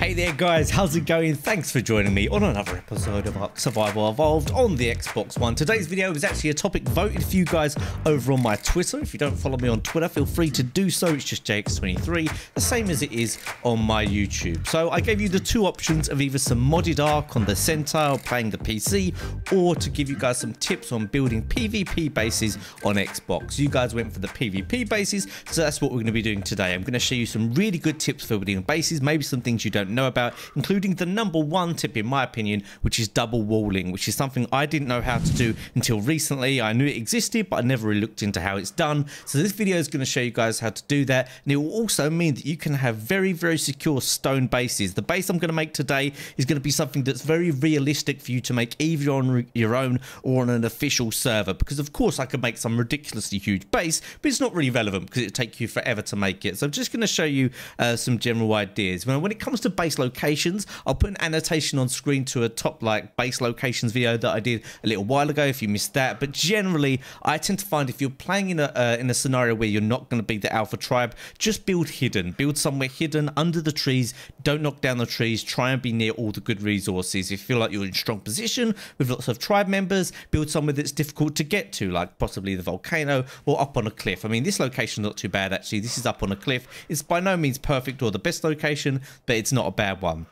Hey there guys, how's it going? Thanks for joining me on another episode of Ark Survival Evolved on the Xbox One. Today's video is actually a topic voted for you guys over on my Twitter. If you don't follow me on Twitter, feel free to do so. It's just JX23, the same as it is on my YouTube. So I gave you the two options of either some modded Ark on the Centaur or playing the PC, or to give you guys some tips on building PvP bases on Xbox. You guys went for the PvP bases, so that's what we're going to be doing today. I'm going to show you some really good tips for building bases, maybe some things you don't know about, including the #1 tip in my opinion, which is double walling, which is something I didn't know how to do until recently. I knew it existed, but I never really looked into how it's done. So this video is going to show you guys how to do that, and it will also mean that you can have very secure stone bases. The base I'm going to make today is going to be something that's very realistic for you to make either on your own or on an official server, because of course I could make some ridiculously huge base, but it's not really relevant because it'd take you forever to make it. So I'm just going to show you some general ideas. When it comes to base locations, I'll put an annotation on screen to a top base locations video that I did a little while ago if you missed that. But generally I tend to find if you're playing in a scenario where you're not going to be the alpha tribe, just build hidden, build somewhere hidden under the trees. Don't knock down the trees, try and be near all the good resources. If you feel like you're in strong position with lots of tribe members, build somewhere that's difficult to get to, like possibly the volcano or up on a cliff. I mean, this location's not too bad actually. This is up on a cliff. It's by no means perfect or the best location, but it's not a bad one.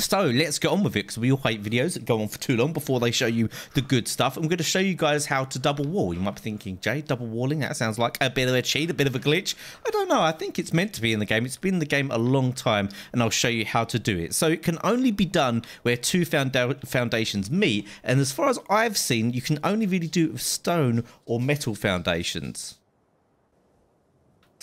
So let's get on with it, because we all hate videos that go on for too long before they show you the good stuff. I'm going to show you guys how to double wall. You might be thinking, Jay, double walling, that sounds like a bit of a cheat, a bit of a glitch. I don't know, I think it's meant to be in the game. It's been in the game a long time, and I'll show you how to do it. So it can only be done where two foundations meet, and as far as I've seen, you can only really do it with stone or metal foundations.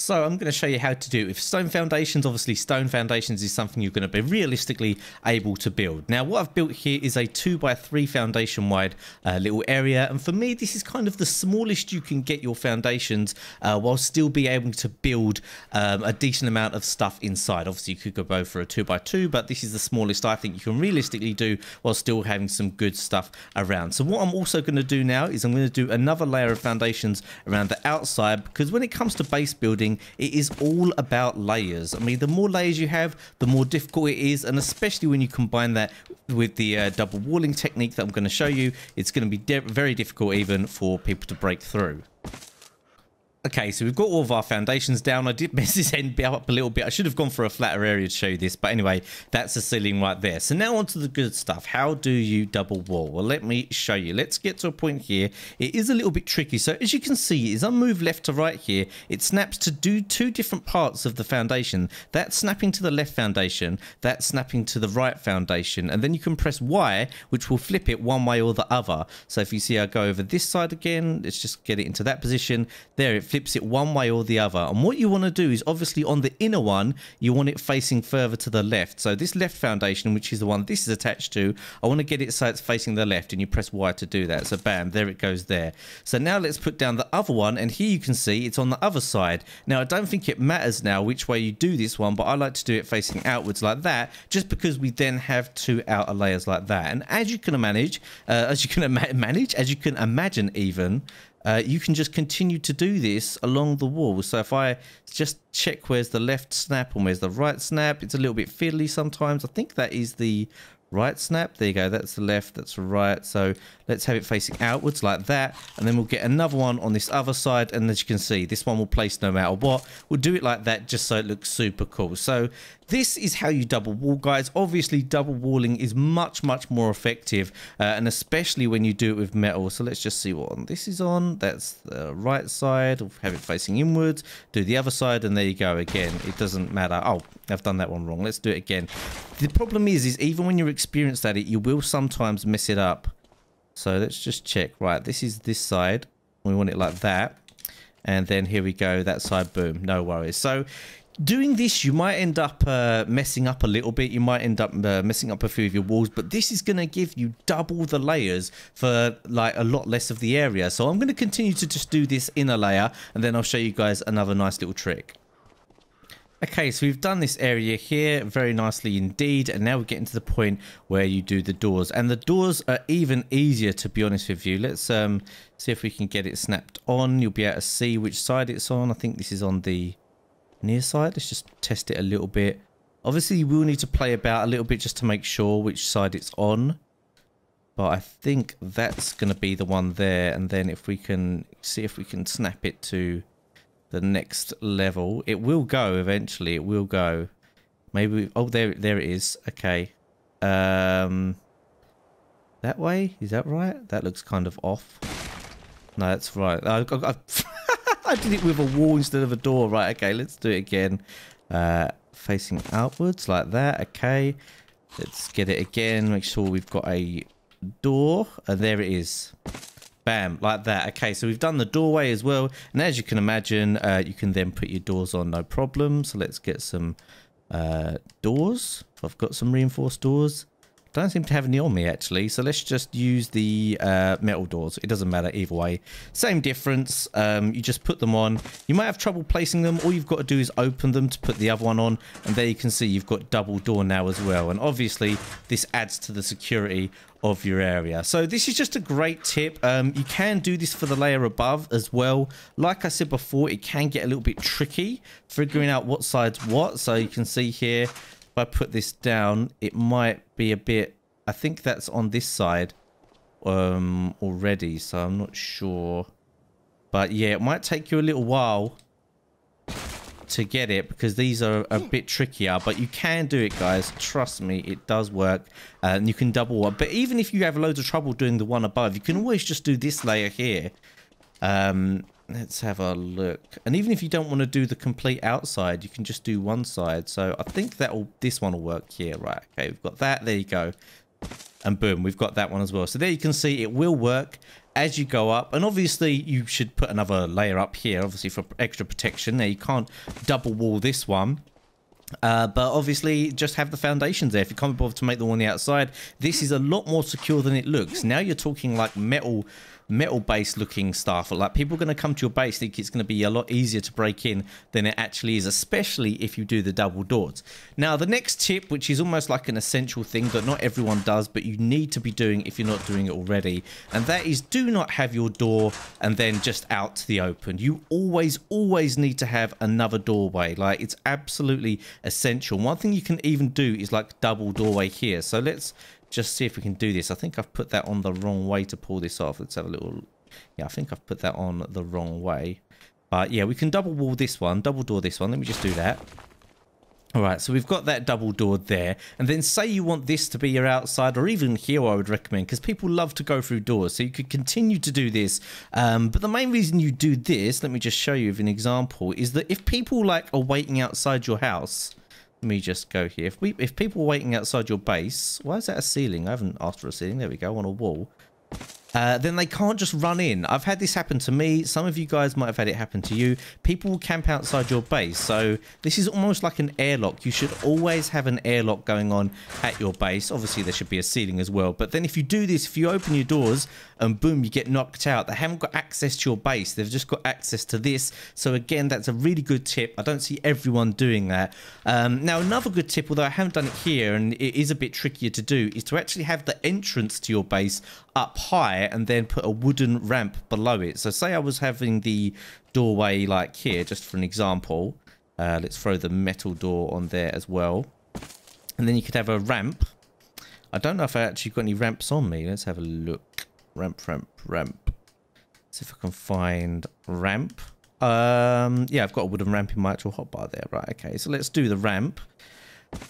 So I'm going to show you how to do it with stone foundations. Obviously, stone foundations is something you're going to be realistically able to build. Now, what I've built here is a 2x3 foundation wide little area. And for me, this is kind of the smallest you can get your foundations while still be able to build a decent amount of stuff inside. Obviously, you could go for a 2x2, but this is the smallest I think you can realistically do while still having some good stuff around. So what I'm also going to do now is I'm going to do another layer of foundations around the outside, because when it comes to base building, it is all about layers. I mean, the more layers you have, the more difficult it is, and especially when you combine that with the double walling technique that I'm going to show you, it's going to be very difficult even for people to break through. Okay, so we've got all of our foundations down. I did mess this end up a little bit. I should have gone for a flatter area to show you this, but anyway, that's the ceiling right there. So now on to the good stuff. How do you double wall? Well, let me show you. Let's get to a point here. It is a little bit tricky. So as you can see, as I move left to right here, it snaps to do two different parts of the foundation. That's snapping to the left foundation, that's snapping to the right foundation, and then you can press Y, which will flip it one way or the other. So if you see I go over this side again, let's just get it into that position. There, it flips it one way or the other. And what you want to do is, obviously on the inner one, you want it facing further to the left. So this left foundation, which is the one this is attached to, I want to get it so it's facing the left, and you press Y to do that. So bam, there it goes there. So now let's put down the other one, and here you can see it's on the other side. Now I don't think it matters now which way you do this one, but I like to do it facing outwards like that, just because we then have two outer layers like that. And as you can imagine even, you can just continue to do this along the wall. So if I just check where's the left snap and where's the right snap, it's a little bit fiddly sometimes. I think that is the right snap. There you go, that's the left, that's the right. So let's have it facing outwards like that, and then we'll get another one on this other side, and as you can see, this one will place no matter what. We'll do it like that just so it looks super cool. So this is how you double wall, guys. Obviously double walling is much more effective, and especially when you do it with metal. So let's just see what one this is on. That's the right side. We'll have it facing inwards, do the other side, and there you go again. It doesn't matter. Oh, I've done that one wrong. Let's do it again. The problem is even when you're experienced at it, you will sometimes mess it up. So let's just check. Right, this is this side. We want it like that. And then here we go, that side, boom, no worries. So doing this, you might end up messing up a little bit. You might end up messing up a few of your walls, but this is going to give you double the layers for like a lot less of the area. So I'm going to continue to just do this inner layer, and then I'll show you guys another nice little trick. Okay, so we've done this area here very nicely indeed, and now we're getting to the point where you do the doors, and the doors are even easier, to be honest with you. Let's see if we can get it snapped on. You'll be able to see which side it's on. I think this is on the near side. Let's just test it a little bit. Obviously, you will need to play about a little bit just to make sure which side it's on. But I think that's going to be the one there. And then if we can see if we can snap it to the next level, it will go eventually. It will go. Maybe. Oh, there it is. Okay. That way? Is that right? That looks kind of off. No, that's right. I did it with a wall instead of a door. Right. Okay. Let's do it again. Facing outwards like that. Okay. Let's get it again. Make sure we've got a door, and there it is. Bam, like that. Okay, so we've done the doorway as well, and as you can imagine, you can then put your doors on, no problem. So let's get some doors. I've got some reinforced doors. Don't seem to have any on me actually, so let's just use the metal doors. It doesn't matter either way, same difference. You just put them on. You might have trouble placing them. All you've got to do is open them to put the other one on, and there you can see you've got double door now as well. And obviously this adds to the security of your area. So this is just a great tip. You can do this for the layer above as well. Like I said before, it can get a little bit tricky figuring out what side's what. So you can see here, if I put this down, it might be a bit, I think that's on this side already, so I'm not sure. But yeah, it might take you a little while to get it because these are a bit trickier, but you can do it, guys. Trust me, it does work. And you can double up. But even if you have loads of trouble doing the one above, you can always just do this layer here. Let's have a look. And even if you don't want to do the complete outside, you can just do one side. So I think this one will work here. Right, okay, we've got that. There you go. And boom, we've got that one as well. So there you can see it will work as you go up. And obviously you should put another layer up here, obviously for extra protection. Now you can't double wall this one. But obviously just have the foundations there. If you can't be bothered to make the one on the outside, this is a lot more secure than it looks. Now you're talking like metal based looking stuff. Like people are going to come to your base, think it's going to be a lot easier to break in than it actually is, especially if you do the double doors. Now the next tip, which is almost like an essential thing that not everyone does, but you need to be doing if you're not doing it already, and that is do not have your door and then just out to the open. You always need to have another doorway. Like it's absolutely essential. One thing you can even do is like double doorway here. So let's just see if we can do this. I think I've put that on the wrong way to pull this off. Let's have a little... Yeah, I think I've put that on the wrong way. But yeah, we can double wall this one, double door this one. Let me just do that. All right, so we've got that double door there. And then say you want this to be your outside, or even here I would recommend, because people love to go through doors. So you could continue to do this. But the main reason you do this, let me just show you with an example, is that if people like are waiting outside your house... Let me just go here. If people are waiting outside your base, why is that a ceiling? I haven't asked for a ceiling. There we go, on a wall. Then they can't just run in. I've had this happen to me. Some of you guys might have had it happen to you. People will camp outside your base. So this is almost like an airlock. You should always have an airlock going on at your base. Obviously, there should be a ceiling as well. But then if you do this, if you open your doors and boom, you get knocked out. They haven't got access to your base. They've just got access to this. So again, that's a really good tip. I don't see everyone doing that. Now, another good tip, although I haven't done it here and it is a bit trickier to do, is to actually have the entrance to your base up high and then put a wooden ramp below it. So say I was having the doorway like here, just for an example. Let's throw the metal door on there as well. And then you could have a ramp. I don't know if I actually got any ramps on me. Let's have a look. Ramp. See if I can find ramp. Yeah, I've got a wooden ramp in my actual hotbar there. Right, okay. So let's do the ramp.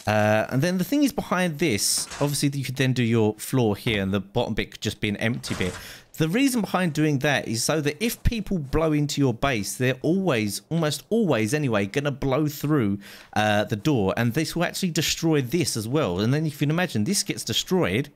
And then the thing is behind this, obviously you could then do your floor here and the bottom bit could just be an empty bit. The reason behind doing that is so that if people blow into your base, they're almost always anyway, going to blow through the door, and this will actually destroy this as well. And then if you can imagine, this gets destroyed,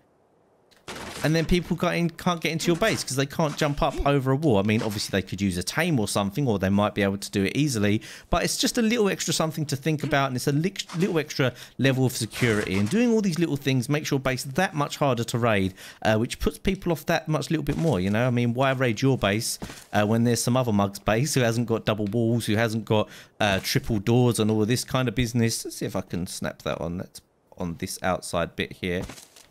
and then people can't get into your base because they can't jump up over a wall. I mean, obviously they could use a tame or something, or they might be able to do it easily, but it's just a little extra something to think about, and it's a little extra level of security. And doing all these little things makes your base that much harder to raid, which puts people off that much little bit more, you know? I mean, why raid your base when there's some other mug's base who hasn't got double walls, who hasn't got triple doors and all of this kind of business? Let's see if I can snap that on. That's on this outside bit here.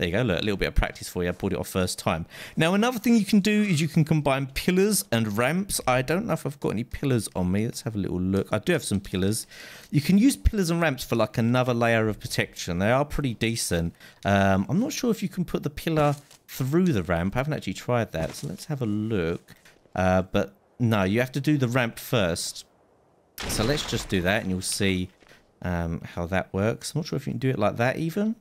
There you go, look, a little bit of practice for you. I pulled it off first time. Now, another thing you can do is you can combine pillars and ramps. I don't know if I've got any pillars on me. Let's have a little look. I do have some pillars. You can use pillars and ramps for like another layer of protection. They are pretty decent. I'm not sure if you can put the pillar through the ramp. I haven't actually tried that, so let's have a look. But no, you have to do the ramp first. So let's just do that and you'll see how that works. I'm not sure if you can do it like that even.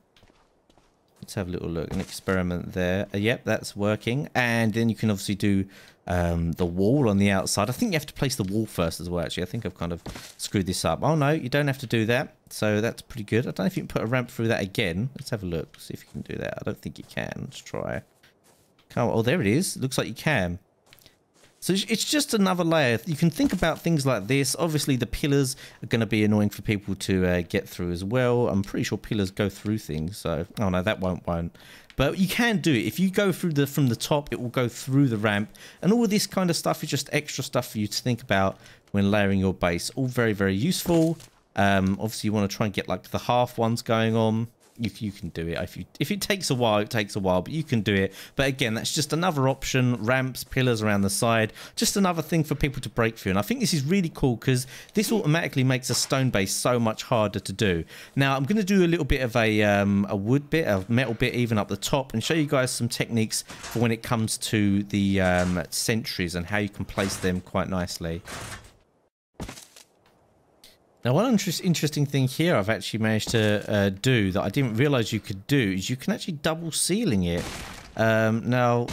Let's have a little look, an experiment there. Yep, that's working. And then you can obviously do the wall on the outside. I think you have to place the wall first as well, actually. I think I've kind of screwed this up. Oh, no, you don't have to do that. So that's pretty good. I don't know if you can put a ramp through that again. Let's have a look, see if you can do that. I don't think you can. Let's try. Oh, there it is. Looks like you can. So it's just another layer. You can think about things like this. Obviously, the pillars are going to be annoying for people to get through as well. I'm pretty sure pillars go through things. So, oh no, that won't. But you can do it. If you go through from the top, it will go through the ramp. And all of this kind of stuff is just extra stuff for you to think about when layering your base. All very, very useful. Obviously, you want to try and get like the half ones going on. You can do it. If it takes a while, it takes a while, but you can do it. But again, that's just another option. Ramps, pillars around the side, just another thing for people to break through. And I think this is really cool because this automatically makes a stone base so much harder to do. Now, I'm going to do a little bit of a wood bit, a metal bit even up the top, and show you guys some techniques for when it comes to the sentries and how you can place them quite nicely. Now, one interesting thing here I've actually managed to do that I didn't realize you could do is you can actually double ceiling it. Now,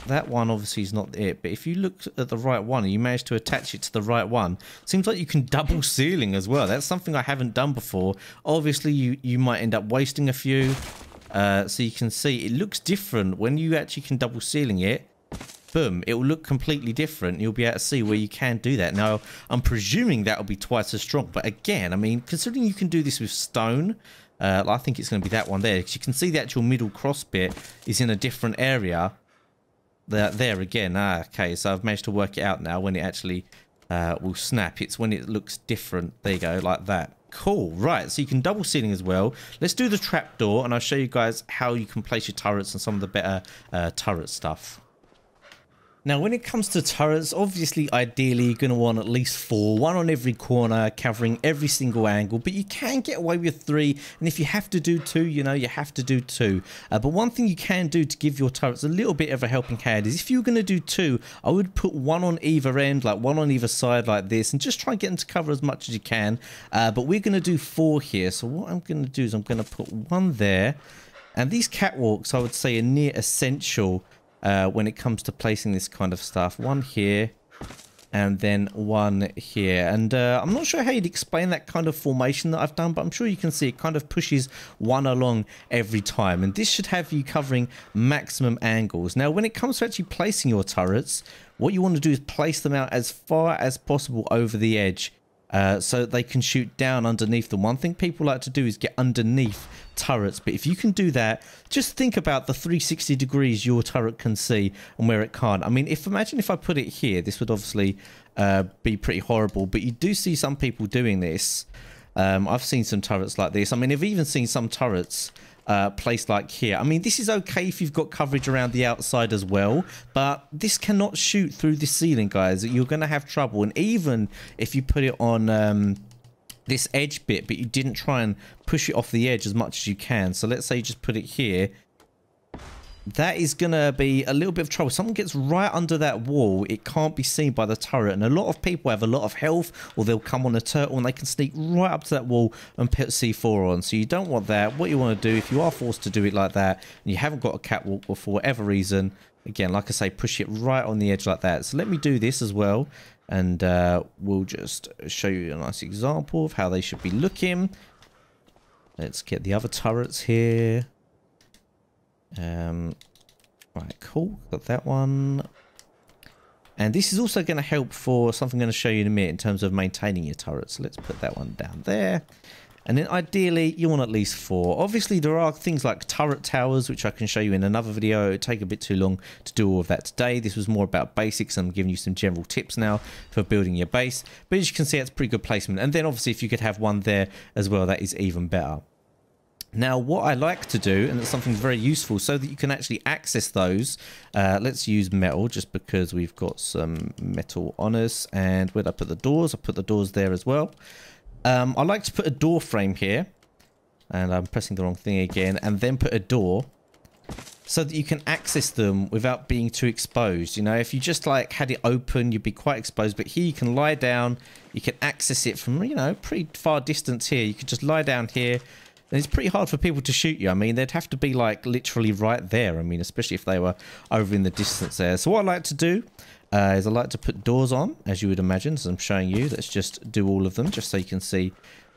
that one obviously is not it, but if you look at the right one and you manage to attach it to the right one, seems like you can double ceiling as well. That's something I haven't done before. Obviously, you might end up wasting a few. So you can see it looks different when you actually can double ceiling it. Boom, it will look completely different. You'll be able to see where you can do that. Now, I'm presuming that will be twice as strong. But again, I mean, considering you can do this with stone, I think it's going to be that one there. Because you can see the actual middle cross bit is in a different area. There again. Okay, so I've managed to work it out now when it actually will snap. It's when it looks different. There you go, like that. Cool. Right, so you can double ceiling as well. Let's do the trapdoor, and I'll show you guys how you can place your turrets and some of the better turret stuff. Now, when it comes to turrets, obviously, ideally, you're going to want at least 4, one on every corner, covering every single angle, but you can get away with 3, and if you have to do 2, you know, you have to do 2. But one thing you can do to give your turrets a little bit of a helping hand is if you're going to do 2, I would put 1 on either end, like 1 on either side like this, and just try and get them to cover as much as you can. But we're going to do 4 here, so what I'm going to do is I'm going to put 1 there, and these catwalks, I would say, are near essential when it comes to placing this kind of stuff. 1 here and then 1 here, and I'm not sure how you'd explain that kind of formation that I've done, but I'm sure you can see it kind of pushes 1 along every time, and this should have you covering maximum angles. Now, when it comes to actually placing your turrets, what you want to do is place them out as far as possible over the edge, so they can shoot down underneath them. One thing people like to do is get underneath turrets, but if you can do that, just think about the 360 degrees your turret can see and where it can't. I mean, imagine if I put it here, this would obviously be pretty horrible, but you do see some people doing this. I've seen some turrets like this. I mean, I've even seen some turrets placed like here. I mean, this is okay if you've got coverage around the outside as well, but this cannot shoot through the ceiling, guys. You're going to have trouble, and even if you put it on this edge bit, but you didn't try and push it off the edge as much as you can. So let's say you just put it here. That is going to be a little bit of trouble. Someone gets right under that wall, it can't be seen by the turret. And a lot of people have a lot of health, or they'll come on a turtle and they can sneak right up to that wall and put C4 on. So you don't want that. What you want to do, if you are forced to do it like that, and you haven't got a catwalk, or for whatever reason, again, like I say, push it right on the edge like that. So let me do this as well. And we'll just show you a nice example of how they should be looking. Let's get the other turrets here. Right, cool. Got that one. And this is also going to help for something I'm going to show you in a minute in terms of maintaining your turrets. So let's put that one down there. And then ideally, you want at least 4. Obviously, there are things like turret towers, which I can show you in another video. It would take a bit too long to do all of that today. This was more about basics. I'm giving you some general tips now for building your base. But as you can see, it's pretty good placement. And then obviously, if you could have 1 there as well, that is even better. Now, what I like to do, and it's something very useful so that you can actually access those, let's use metal just because we've got some metal on us. And where'd I put the doors? I put the doors there as well. I like to put a door frame here, and I'm pressing the wrong thing again, and then put a door so that you can access them without being too exposed. You know, if you just like had it open, you'd be quite exposed, but here you can lie down, you can access it from, you know, pretty far distance here. You could just lie down here. And it's pretty hard for people to shoot you. I mean, they'd have to be like literally right there. I mean, especially if they were over in the distance there. So what I like to do is I like to put doors on, as you would imagine, as I'm showing you. Let's just do all of them just so you can see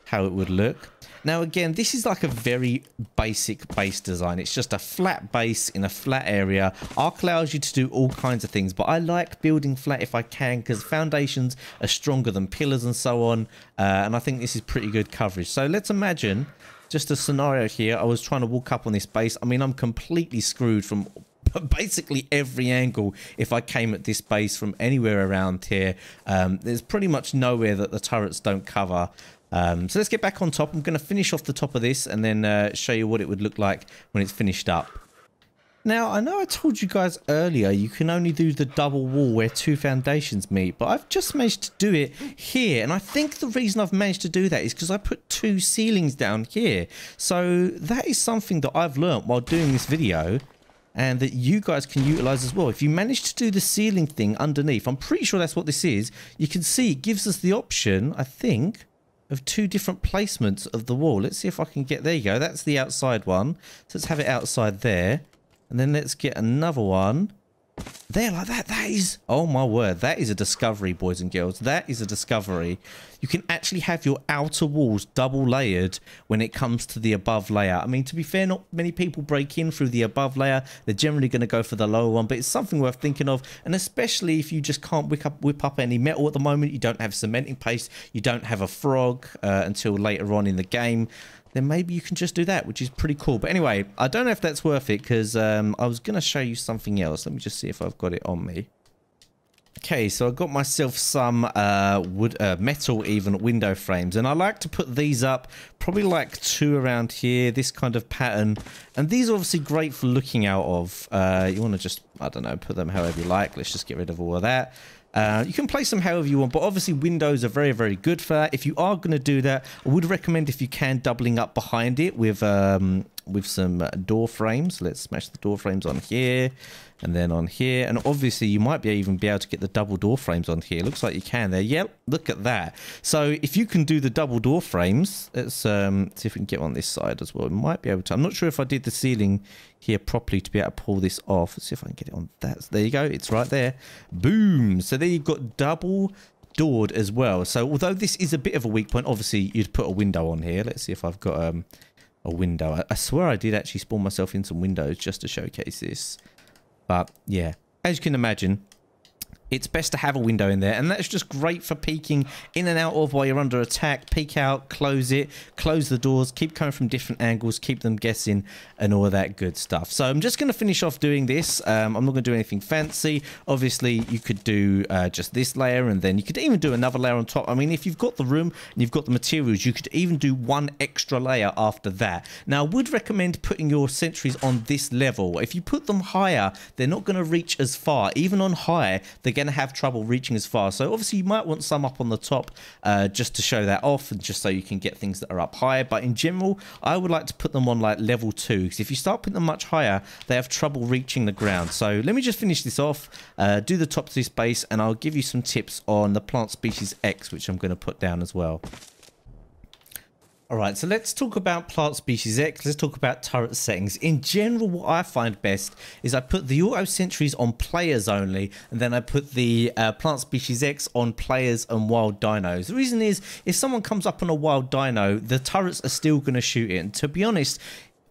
how it would look. Now, again, this is like a very basic base design. It's just a flat base in a flat area. Arc allows you to do all kinds of things, but I like building flat if I can because foundations are stronger than pillars and so on. And I think this is pretty good coverage. So let's imagine just a scenario here. I was trying to walk up on this base. I mean, I'm completely screwed from basically every angle if I came at this base from anywhere around here. There's pretty much nowhere that the turrets don't cover. So let's get back on top. I'm going to finish off the top of this and then show you what it would look like when it's finished up. Now, I know I told you guys earlier you can only do the double wall where two foundations meet, but I've just managed to do it here. And I think the reason I've managed to do that is because I put two ceilings down here. So that is something that I've learnt while doing this video and that you guys can utilize as well. If you manage to do the ceiling thing underneath, I'm pretty sure that's what this is. You can see it gives us the option, I think, of two different placements of the wall. Let's see if I can get, there you go. That's the outside one. So let's have it outside there. And then let's get another one there like that. That is, oh my word, that is a discovery, boys and girls. That is a discovery. You can actually have your outer walls double layered when it comes to the above layer. I mean, to be fair, not many people break in through the above layer. They're generally going to go for the lower one, but it's something worth thinking of. And especially if you just can't whip up any metal at the moment, you don't have cementing paste, you don't have a frog until later on in the game, then maybe you can just do that, which is pretty cool. But anyway, I don't know if that's worth it because I was going to show you something else. Let me just see if I've got it on me. Okay, so I got myself some metal even window frames, and I like to put these up, probably like two around here, this kind of pattern. And these are obviously great for looking out of. You want to just, I don't know, put them however you like. Let's just get rid of all of that. You can place them however you want, but obviously windows are very, very good for that. If you are going to do that, I would recommend, if you can, doubling up behind it with some door frames. Let's smash the door frames on here and then on here, and obviously you might be even be able to get the double door frames on here. Looks like you can there. Yep, look at that. So if you can do the double door frames, let's see if we can get on this side as well. We might be able to. I'm not sure if I did the ceiling here properly to be able to pull this off. Let's see if I can get it on that. So there you go, it's right there. Boom. So there you've got double doored as well. So although this is a bit of a weak point, obviously you'd put a window on here. Let's see if I've got a window. I swear I did actually spawn myself in some windows just to showcase this. But yeah, as you can imagine, it's best to have a window in there, and that's just great for peeking in and out of while you're under attack. Peek out, close it, close the doors, keep coming from different angles, keep them guessing, and all of that good stuff. So I'm just going to finish off doing this. I'm not going to do anything fancy. Obviously, you could do just this layer, and then you could even do another layer on top. I mean, if you've got the room and you've got the materials, you could even do one extra layer after that. Now, I would recommend putting your sentries on this level. If you put them higher, they're not going to reach as far. Even on high, they're going to have trouble reaching as far. So obviously you might want some up on the top just to show that off, and just so you can get things that are up higher. But in general, I would like to put them on like level 2, because if you start putting them much higher, they have trouble reaching the ground. So let me just finish this off, do the top to this base, and I'll give you some tips on the plant species X, which I'm going to put down as well. Alright, so let's talk about plant species X. Let's talk about turret settings. In general, what I find best is I put the auto sentries on players only, and then I put the plant species X on players and wild dinos. The reason is, if someone comes up on a wild dino, the turrets are still going to shoot it. And to be honest,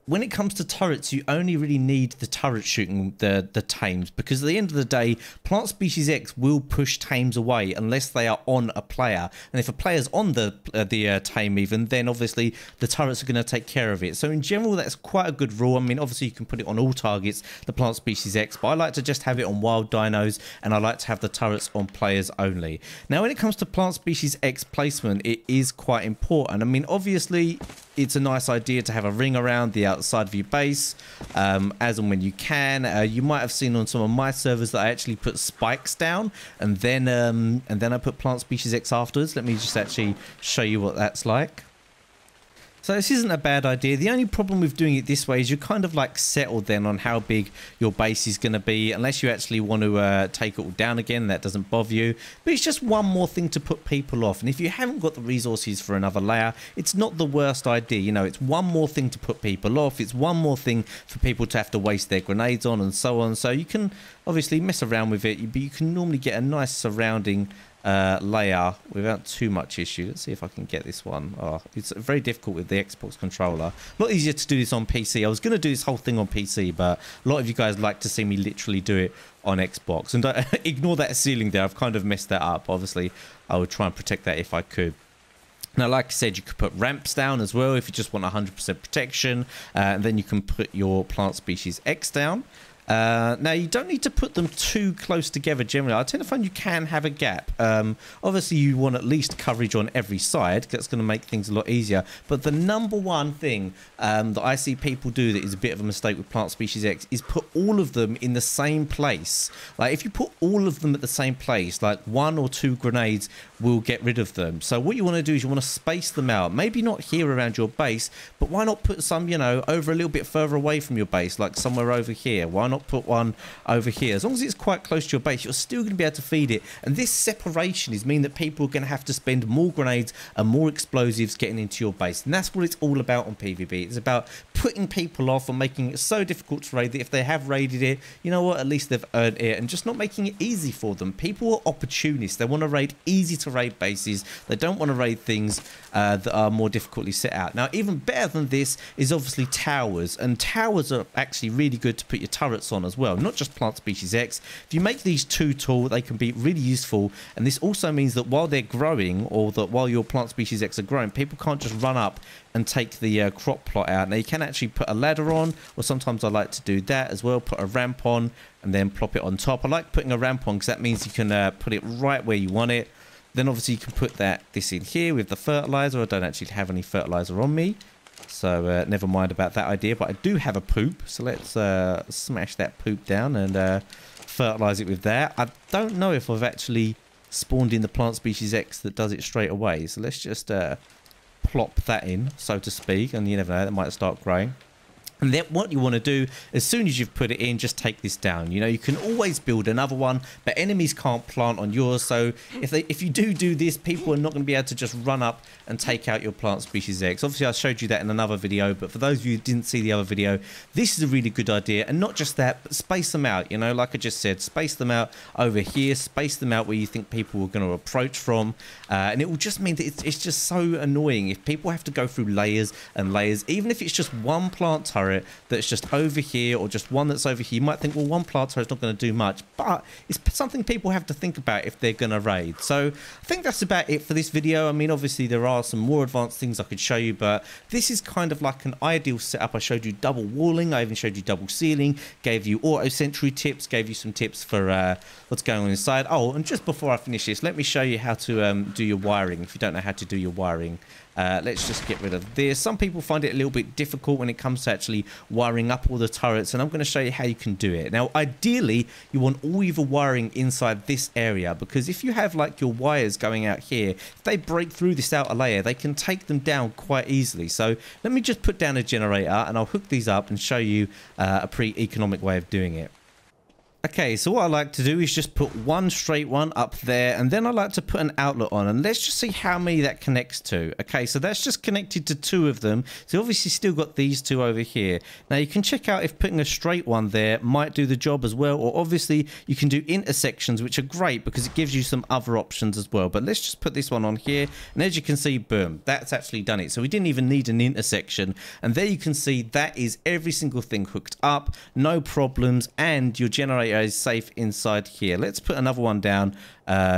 when it comes to turrets, you only really need the turret shooting the tames, because at the end of the day, plant species X will push tames away unless they are on a player. And if a player's on the tame even, then obviously the turrets are going to take care of it. So in general, that's quite a good rule. I mean, obviously you can put it on all targets, the plant species X, but I like to just have it on wild dinos, and I like to have the turrets on players only. Now, when it comes to plant species X placement, it is quite important. I mean, obviously, it's a nice idea to have a ring around the outside of your base, as and when you can. You might have seen on some of my servers that I actually put spikes down, and then I put plant species X afterwards. Let me just actually show you what that's like. So this isn't a bad idea. The only problem with doing it this way is you're kind of like settled then on how big your base is going to be, unless you actually want to take it all down again. That doesn't bother you, but it's just one more thing to put people off. And if you haven't got the resources for another layer, it's not the worst idea. You know, it's one more thing to put people off. It's one more thing for people to have to waste their grenades on and so on. So you can obviously mess around with it, but you can normally get a nice surrounding layer without too much issue. Let's see if I can get this one. Oh, it's very difficult with the Xbox controller. A lot easier to do this on PC. I was going to do this whole thing on PC, but a lot of you guys like to see me literally do it on Xbox. And don't ignore that ceiling there. I've kind of messed that up. Obviously, I would try and protect that if I could. Now, like I said, you could put ramps down as well if you just want 100% protection. And then you can put your plant species X down. Now, you don't need to put them too close together generally. I tend to find you can have a gap. Obviously, you want at least coverage on every side. That's going to make things a lot easier. But the number one thing that I see people do that is a bit of a mistake with plant species X is put all of them in the same place. Like, if you put all of them at the same place, like 1 or 2 grenades will get rid of them. So what you want to do is you want to space them out. Maybe not here around your base, but why not put some, you know, over a little bit further away from your base, like somewhere over here? Why not put one over here? As long as it's quite close to your base, you're still going to be able to feed it. And this separation is mean that people are going to have to spend more grenades and more explosives getting into your base. And that's what it's all about on PvP. It's about putting people off and making it so difficult to raid that if they have raided it, you know what, at least they've earned it, and just not making it easy for them. People are opportunists. They want to raid easy to raid bases. They don't want to raid things that are more difficultly set out. Now, even better than this is obviously towers, and towers are actually really good to put your turrets on as well, not just plant species X. If you make these too tall, they can be really useful, and this also means that while they're growing, or that while your plant species X are growing, people can't just run up and take the crop plot out. Now, you can actually put a ladder on, or sometimes I like to do that as well, put a ramp on and then plop it on top. I like putting a ramp on because that means you can put it right where you want it. Then obviously you can put this in here with the fertilizer. I don't actually have any fertilizer on me, so never mind about that idea, but I do have a poop, so let's smash that poop down and fertilize it with that. I don't know if I've actually spawned in the plant species X that does it straight away, so let's just plop that in, so to speak, and you never know, that might start growing. And then what you want to do, as soon as you've put it in, just take this down. You know, you can always build another one, but enemies can't plant on yours. So if you do this, people are not going to be able to just run up and take out your plant species X. Obviously, I showed you that in another video, but for those of you who didn't see the other video, this is a really good idea. And not just that, but space them out. You know, like I just said, space them out over here, space them out where you think people are going to approach from. And it will just mean that it's just so annoying if people have to go through layers and layers, even if it's just one plant turret that's just over here, or just one that's over here. You might think, well, one plant turret's not going to do much, but it's something people have to think about if they're going to raid. So I think that's about it for this video. I mean, obviously there are some more advanced things I could show you, but this is kind of like an ideal setup. I showed you double walling, I even showed you double ceiling, gave you auto sentry tips, gave you some tips for what's going on inside. Oh, and just before I finish this, let me show you how to do your wiring if you don't know how to do your wiring. Let's just get rid of this. Some people find it a little bit difficult when it comes to actually wiring up all the turrets, and I'm going to show you how you can do it. Now, ideally, you want all your wiring inside this area, because if you have like your wires going out here, if they break through this outer layer, they can take them down quite easily. So let me just put down a generator, and I'll hook these up and show you a pretty economic way of doing it. Okay, so what I like to do is just put one straight one up there, and then I like to put an outlet on, and let's just see how many that connects to. Okay, so that's just connected to 2 of them, so obviously still got these 2 over here. Now you can check out if putting a straight one there might do the job as well, or obviously you can do intersections, which are great because it gives you some other options as well. But let's just put this one on here, and as you can see, boom, that's actually done it. So we didn't even need an intersection, and there you can see that is every single thing hooked up, no problems, and your generator is safe inside here. Let's put another one down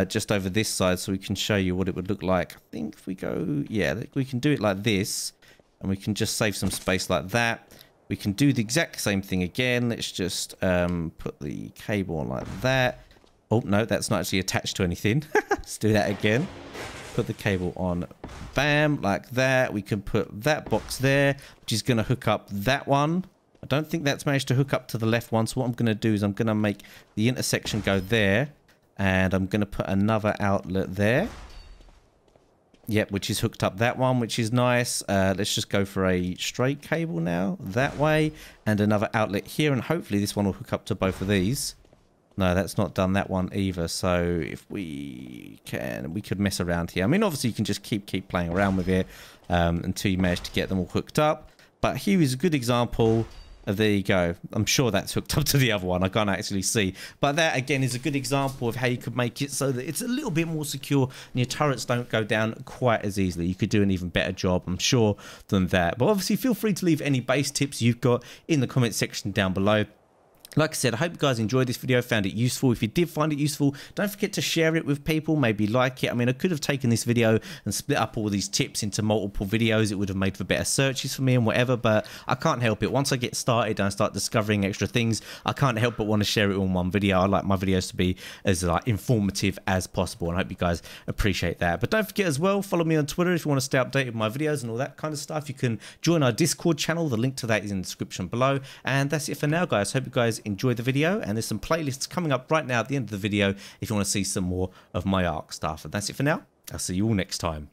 just over this side so we can show you what it would look like. I think if we go, yeah, we can do it like this, and we can just save some space like that. We can do the exact same thing again. Let's just put the cable on like that. Oh, no, that's not actually attached to anything. Let's do that again. put the cable on, bam, like that. We can put that box there, which is going to hook up that one. I don't think that's managed to hook up to the left one, so what I'm going to do is I'm going to make the intersection go there, and I'm going to put another outlet there. Yep, which is hooked up that one, which is nice. Let's just go for a straight cable now, that way, and another outlet here, and hopefully this one will hook up to both of these. No, that's not done that one either, so if we can, we could mess around here. I mean, obviously you can just keep playing around with it until you manage to get them all hooked up. But here is a good example. There you go. I'm sure that's hooked up to the other one. I can't actually see. But that, again, is a good example of how you could make it so that it's a little bit more secure and your turrets don't go down quite as easily. You could do an even better job, I'm sure, than that. But obviously, feel free to leave any base tips you've got in the comment section down below. Like I said, I hope you guys enjoyed this video, found it useful. If you did find it useful, don't forget to share it with people, maybe like it. I mean, I could have taken this video and split up all these tips into multiple videos. It would have made for better searches for me and whatever, but I can't help it. Once I get started and I start discovering extra things, I can't help but want to share it all in one video. I like my videos to be as informative as possible, and I hope you guys appreciate that. But don't forget as well, follow me on Twitter if you want to stay updated with my videos and all that kind of stuff. You can join our Discord channel. The link to that is in the description below. And that's it for now, guys. Hope you guys enjoyed the video, and there's some playlists coming up right now at the end of the video if you want to see some more of my Arc stuff. And that's it for now. I'll see you all next time.